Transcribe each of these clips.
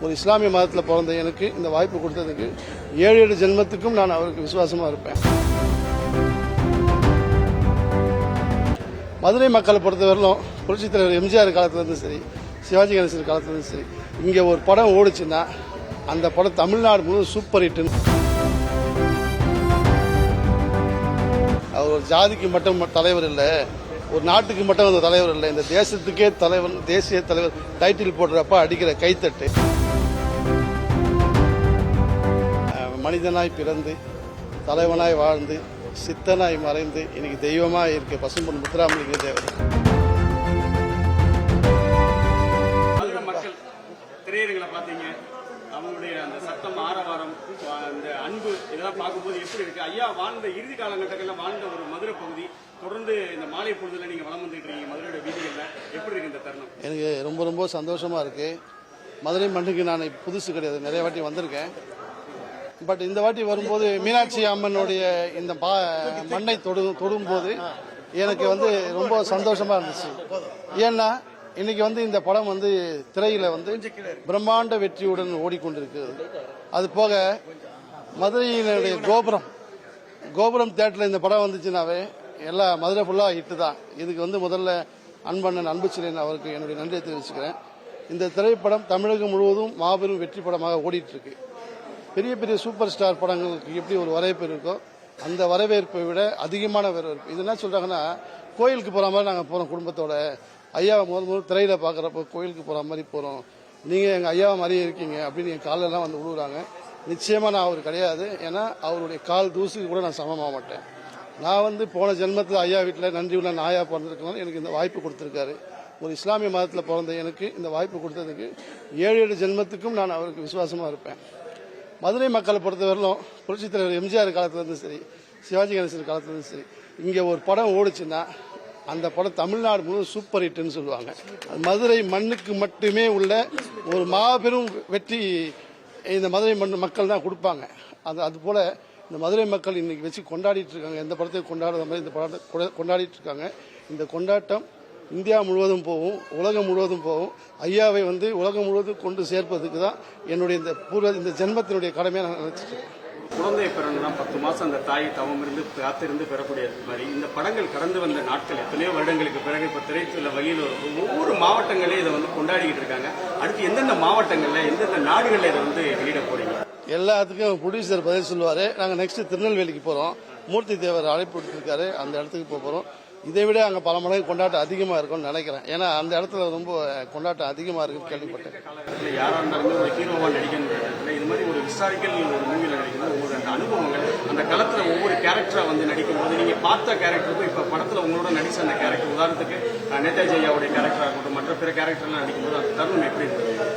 ஒரு இஸ்லாமிய மதத்தில் பிறந்த எனக்கு இந்த வாய்ப்பு கொடுத்ததுக்கு 7 ஜென்மத்துக்கும் நான் அவருக்கு விசுவாசமாக இருப்பேன். மதுரை மக்களை பொறுத்தவரையிலும் புரட்சித் தலைவர் எம்ஜிஆர் காலத்துலேருந்து சரி, சிவாஜி கணேசன் காலத்துலேருந்து சரி, இங்கே ஒரு படம் ஓடுச்சுன்னா அந்த படம் தமிழ்நாடு முழுவதும் சூப்பர் ஹிட்டுன்னு. அவர் ஒரு ஜாதிக்கு மட்டும் தலைவர் இல்லை, ஒரு நாட்டுக்கு மட்டும் அந்த தலைவர் இல்லை, இந்த தேசத்துக்கே தலைவர், தேசிய தலைவர் டைட்டில் போடுறப்ப அடிக்கிற கைத்தட்டு. மனிதனாய் பிறந்து தலைவனாய் வாழ்ந்து சித்தனாய் மறைந்து இன்னைக்கு தெய்வமாக இருக்க பசும்பொன் முத்துராமலிங்க தேவர். மக்கள் திரையரங்களை பார்த்தீங்க, அவங்களுடைய அந்த சத்தம், ஆரவாரம், அந்த அன்பு இதெல்லாம் பார்க்கும்போது எப்படி இருக்கு? ஐயா வாழ்ந்த இறுதி காலகட்டங்களில் வாழ்ந்த ஒரு மதுரை பகுதி தொடர்ந்து இந்த மாலை பொழுதுல நீங்க வளம் வந்துட்டு இருக்கீங்க மதுரையோட வீதிகள்ல, எப்படி இருக்கு இந்த தருணம்? எனக்கு ரொம்ப ரொம்ப சந்தோஷமா இருக்கு. மதுரை மண்ணுக்கு நான் புதுசு கிடையாது, நிறைய வாட்டி வந்திருக்கேன். பட் இந்த வாட்டி வரும்போது மீனாட்சி அம்மனுடைய இந்த மண்ணை தொடும்போது எனக்கு ரொம்ப சந்தோஷமா இருந்துச்சு. ஏன்னா இன்னைக்கு இந்த படம் திரையில பிரம்மாண்ட வெற்றியுடன் ஓடிக்கொண்டிருக்கிறது. அது போக மதுரையினுடைய கோபுரம் தியேட்டர்ல இந்த படம் வந்துச்சுனாவே எல்லா மதுரை ஃபுல்லா ஹிட்டு தான். இதுக்கு முதல்ல அன்பண்ணன் அன்புச்செழியன் அவருக்கு என்னுடைய நன்றியை தெரிவிச்சுக்கிறேன். இந்த திரைப்படம் தமிழகம் முழுவதும் மாபெரும் வெற்றி படமாக ஓடிட்டு இருக்கு. பெரிய பெரிய சூப்பர் ஸ்டார் படங்களுக்கு எப்படி ஒரு வரவேற்பு இருக்கோ அந்த வரவேற்பை விட அதிகமான வரவேற்பு. இது என்ன சொல்றாங்கன்னா, கோயிலுக்கு போற மாதிரி நாங்கள் போறோம் குடும்பத்தோட. ஐயாவை முதல் திரையில பாக்குறப்போ கோயிலுக்கு போற மாதிரி போறோம், நீங்க எங்க ஐயாவை மாதிரியே இருக்கீங்க அப்படின்னு என் காலெல்லாம் விழுவுறாங்க. நிச்சயமா நான் அவர் கிடையாது. ஏன்னா அவருடைய கால் தூசுக்கு கூட நான் சமமாக மாட்டேன். நான் போன ஜென்மத்தில் ஐயா வீட்டில் நன்றி உள்ள நாயா பிறந்திருக்கணும். எனக்கு இந்த வாய்ப்பு கொடுத்திருக்காரு. ஒரு இஸ்லாமிய மதத்தில் பிறந்த எனக்கு இந்த வாய்ப்பு கொடுத்ததுக்கு 7 ஜென்மத்துக்கும் நான் அவருக்கு விசுவாசமாக இருப்பேன். மதுரை மக்களை பொறுத்தவரையிலும் புரட்சித் தலைவர் எம்ஜிஆர் காலத்துலேருந்து சரி, சிவாஜி கணேசன் காலத்துலேருந்து சரி, இங்கே ஒரு படம் ஓடுச்சுன்னா அந்த படம் தமிழ்நாடு முழுவதும் சூப்பர் ஹிட்னு சொல்லுவாங்க. மதுரை மண்ணுக்கு மட்டுமே உள்ள ஒரு மாபெரும் வெற்றி இந்த மதுரை மக்கள் தான் கொடுப்பாங்க. அது போல இந்த மதுரை மக்கள் இன்னைக்கு வச்சு கொண்டாடிட்டு இருக்காங்க. எந்த படத்தையும் கொண்டாடுற மாதிரி இந்த படத்தை கொண்டாடிட்டு இருக்காங்க. இந்த கொண்டாட்டம் இந்தியா முழுவதும் போகும், உலகம் முழுவதும் போகும். ஐயாவை உலகம் முழுவதும் கொண்டு சேர்ப்பதுக்கு தான் என்னுடைய இந்த ஜென்மத்தினுடைய கடமையை நான் நினைச்சிட்டு. குழந்தை பிறந்தா 10 மாசம் அந்த தாய் தவம் இருந்து காத்திருந்து பெறக்கூடிய மாதிரி இந்த படங்கள் கடந்து வந்த நாட்கள் எத்தனையோ வருடங்களுக்கு பிறகு இப்ப திரைத்துள்ள வழியில் ஒவ்வொரு மாவட்டங்களே இதை கொண்டாடிக்கிட்டு இருக்காங்க. அடுத்து எந்தெந்த மாவட்டங்கள்ல எந்தெந்த நாடுகள்ல இதை வெளியிட போறீங்க? எல்லாத்துக்கும் ப்ரொடியூசர் பதில் சொல்லுவாரு. நாங்கள் நெக்ஸ்ட் திருநெல்வேலிக்கு போறோம். மூர்த்தி தேவர் அழைப்பு விட்டுருக்காரு, அந்த இடத்துக்கு போறோம். இதை விட அங்கே பல மடங்கு கொண்டாட்டம் அதிகமாக இருக்கும்னு நினைக்கிறேன். ஏன்னா அந்த இடத்துல ரொம்ப கொண்டாட்டம் அதிகமாக இருக்குன்னு கேள்விப்பட்டேன். யாராக இருந்தாலுமே ஒரு ஹீரோவா நடிக்கணும், இது மாதிரி ஒரு ஹிஸ்டாரிக்கல் ஒரு மூவியில் நடிக்கணும். ஒவ்வொரு அந்த அனுபவங்கள் அந்த களத்தில் ஒவ்வொரு கேரக்டரா நடிக்கும் போது நீங்கள் பார்த்த கேரக்டருக்கும் இப்போ படத்தில் உங்களோட நடிச்ச அந்த கேரக்டர், உதாரணத்துக்கு நேதாஜி ஐயாவுடைய கேரக்டராக இருக்கட்டும், மற்ற பிற கேரக்டர்லாம் நடிக்கும்போது அந்த தருணம் எப்படி இருந்தது?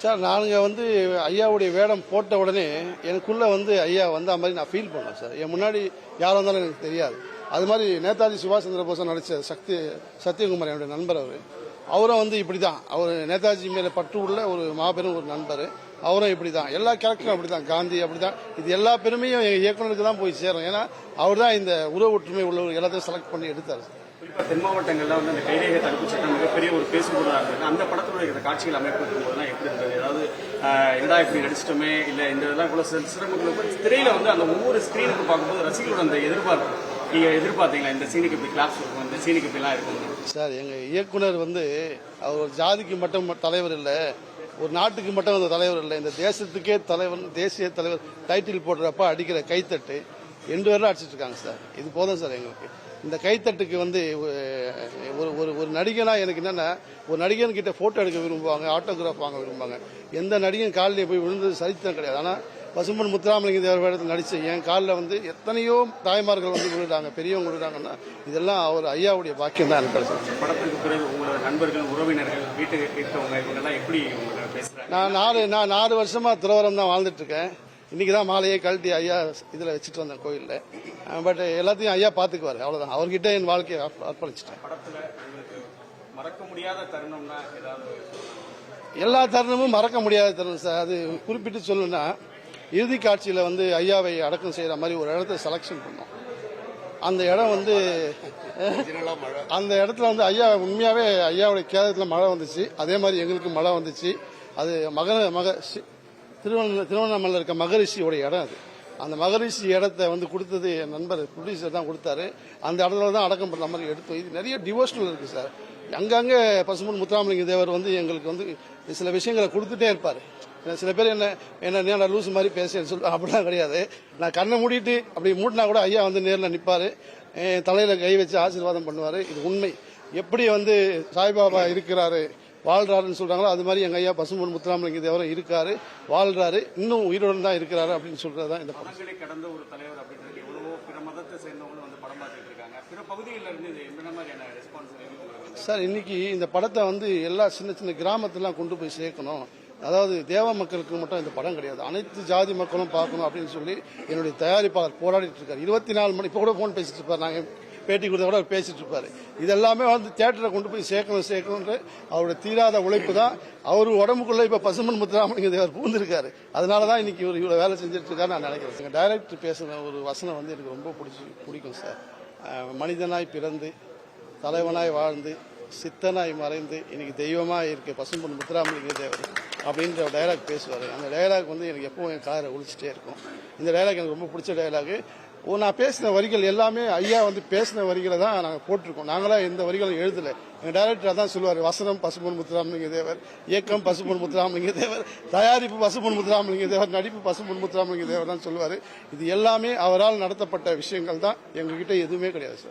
சார், நாங்கள் ஐயாவுடைய வேடம் போட்ட உடனே எனக்குள்ள ஐயா வந்த மாதிரி நான் ஃபீல் பண்ணேன் சார். என் முன்னாடி யார் வந்தாலும் எனக்கு தெரியாது. அது மாதிரி நேதாஜி சுபாஷ் சந்திர போஸ் நடிச்ச சத்யகுமார் என்னுடைய நண்பர். அவரும் இப்படிதான். அவர் நேதாஜி மேல பற்று உள்ள ஒரு மாபெரும் ஒரு நண்பர். அவரும் இப்படிதான். எல்லா கேரக்டரும் அப்படிதான். காந்தி அப்படிதான். இது எல்லா பெருமையும் இயக்குநருக்கு தான் போய் சேரும். ஏன்னா அவர் தான் இந்த உறவு ஒற்றுமை உள்ள எல்லாத்தையும் செலக்ட் பண்ணி எடுத்தார். குறிப்பா தென் மாவட்டங்கள்ல அந்த கைரேகை தடுப்பு சட்டம் மிகப்பெரிய ஒரு பேசுபொருளாக இருந்தது. அந்த படத்தினுடைய காட்சிகள் அமைப்பு இருக்கும்போதுலாம் எப்படி இருந்தது? அதாவது என்னடா இப்படி நடிச்சிட்டோமே, இல்ல இந்த இதெல்லாம் கூட சிறப்புகள் திரையில அந்த ஒவ்வொரு ஸ்கிரீனுக்கு பார்க்கும்போது ரசிகர்களோட அந்த எதிர்பார்ப்பு, நீங்க எதிர்பார்த்தீங்களா இந்த சீனுக்கு இப்படி கிளாப்ஸ் இருக்கும், இந்த சீனுக்கு இப்படி எல்லாம் இருக்கும்? சார், எங்க இயக்குனர் அவர் ஒரு ஜாதிக்கு மட்டும் தலைவர் இல்லை, ஒரு நாட்டுக்கு மட்டும் அந்த தலைவர் இல்லை, இந்த தேசத்துக்கே தலைவர், தேசிய தலைவர் டைட்டில் போடுறப்ப அடிக்கிற கைத்தட்டு 2 பேர்லாம் அடிச்சிட்டு இருக்காங்க சார். இது போதும் சார் எங்களுக்கு. இந்த கைத்தட்டுக்கு ஒரு நடிகனா எனக்கு என்னன்னா, ஒரு நடிகன் கிட்ட போட்டோ எடுக்க விரும்புவாங்க, ஆட்டோகிராஃப் வாங்க விரும்புவாங்க. எந்த நடிகன் காலில் போய் விழுந்தது சரித்திரம் கிடையாது. ஆனா பசும்பொன் முத்துராமலிங்க தேவர் வேடத்தில் நடிச்ச என் காலில் எத்தனையோ தாய்மார்கள் விழுறாங்க, பெரியவங்க விழுறாங்கன்னா இதெல்லாம் அவர் ஐயாவுடைய பாக்கியம் தான் எனக்கு. படத்துக்கு பிறகு உங்களோட நண்பர்கள், உறவினர்கள், வீட்டுக்கு இருக்கவங்க இவங்கெல்லாம் எப்படி பேசுறாங்க? நான் 4 வருஷமா துறவரம் தான் வாழ்ந்துட்டு இருக்கேன். இன்னைக்கு தான் மாலையே கழட்டி ஐயா இதுல வச்சுட்டு வந்தேன் கோயில்ல. பட் எல்லாத்தையும் ஐயா பாத்துக்குவாரு, அவ்வளவுதான். அவர்கிட்ட என் வாழ்க்கையை அர்ப்பணிச்சிட்டேன். படத்துல மறக்க முடியாத தருணம்னா ஏதாவது? எல்லா தருணமும் மறக்க முடியாத தருணம் சார். அது குறிப்பிட்டு சொல்லணும்னா, இறுதி காட்சியில ஐயாவை அடக்கம் செய்யற மாதிரி ஒரு இடத்த செலக்ஷன் பண்ணோம். அந்த இடம் அந்த இடத்துல ஐயா உண்மையாவே ஐயாவுடைய கேதத்துல மழை வந்துச்சு. அதே மாதிரி எங்களுக்கு மழை வந்துச்சு. அது திருவண்ணாமலையில் இருக்க மகரிஷியோட இடம் அது. அந்த மகரிஷி இடத்த வந்து கொடுத்தது என் நண்பர் ப்ரொடியூசர் தான் கொடுத்தாரு. அந்த இடத்துல தான் அடக்கம் பண்ண மாதிரி எடுத்தோம். இது நிறைய டிவோஷனல் இருக்கு சார். அங்கங்கே பசும்பொன் முத்துராமலிங்க தேவர் வந்து எங்களுக்கு வந்து சில விஷயங்களை கொடுத்துட்டே இருப்பார். சில பேர் என்ன லூஸ் மாதிரி பேசுன்னு சொல்லி அப்படிலாம் கிடையாது. நான் கண்ணை மூடிட்டு அப்படி மூட்டினா கூட ஐயா வந்து நேரில் நிற்பார், தலையில் கை வச்சு ஆசீர்வாதம் பண்ணுவார். இது உண்மை. எப்படி வந்து சாய்பாபா இருக்கிறாரு வாழ்றாருன்னு சொல்றாங்களோ அது மாதிரி எங்க ஐயா பசும்பொன் முத்துராமலிங்க தேவர் இருக்காரு, வாழ்றாரு, இன்னும் உயிரோடு தான் இருக்கிறாரு அப்படின்னு சொல்றதுதான் இந்த படம். கடந்த ஒரு தலைவர் அப்படின்றது எவ்வளவோ பிற மதத்தை சேர்ந்தவங்களும் வந்து படம் பார்த்துட்டு இருக்காங்க. பிற பகுதிகளில் இருந்து இது என்ன மாதிரியான ரெஸ்பான்ஸ் சார்? இன்னைக்கு இந்த படத்தை வந்து எல்லா சின்ன சின்ன கிராமத்திலாம் கொண்டு போய் சேர்க்கணும். அதாவது தேவ மக்களுக்கு மட்டும் இந்த படம் கிடையாது, அனைத்து ஜாதி மக்களும் பார்க்கணும் அப்படின்னு சொல்லி என்னுடைய தயாரிப்பாளர் போராடிட்டு இருக்காரு. 24 மணி இப்போ கூட போன் பேசிட்டு இருப்பார், நாங்க பேட்டி கொடுத்த கூட அவர் பேசிட்டு இருப்பாரு. இதெல்லாமே வந்து தியேட்டரை கொண்டு போய் சேர்க்கணும்ன்ற அவருடைய தீராத உழைப்பு தான். அவர் உடம்புக்குள்ள இப்ப பசும்பொன் முத்துராமலிங்க தேவர் பூந்திருக்காரு. அதனாலதான் இன்னைக்கு இவர் இவ்வளவு வேலை செஞ்சுட்டு இருக்காரு நான் நினைக்கிறேன். எங்க டைரக்டர் பேசுன ஒரு வசனம் வந்து எனக்கு ரொம்ப பிடிக்கும் சார். மனிதனாய் பிறந்து தலைவனாய் வாழ்ந்து சித்தனாய் மறைந்து இன்னைக்கு தெய்வமா இருக்க பசும்பொன் முத்துராமலிங்க தேவர் அப்படின்ற டைலாக் பேசுவார். அந்த டைலாக் வந்து எனக்கு எப்பவும் என் காரை ஒழிச்சிட்டே இருக்கும். இந்த டைலாக் எனக்கு ரொம்ப பிடிச்ச டைலாக். நான் பேசின வரிகள் எல்லாமே ஐயா வந்து பேசின வரிகளை தான் நாங்கள் போட்டிருக்கோம். நாங்களாம் எந்த வரிகளும் எழுதலை. எங்கள் டைரக்டர் தான் சொல்லுவார், வசனம் பசும்பொன் முத்துராமலிங்க தேவர், இயக்கம் பசும்பொன் முத்துராமலிங்க தேவர், தயாரிப்பு பசும்பொன் முத்துராமலிங்க தேவர், நடிப்பு பசும்பொன் முத்துராமலிங்க தேவர் தான் சொல்லுவார். இது எல்லாமே அவரால் நடத்தப்பட்ட விஷயங்கள் தான், எங்ககிட்ட எதுவுமே கிடையாது சார்.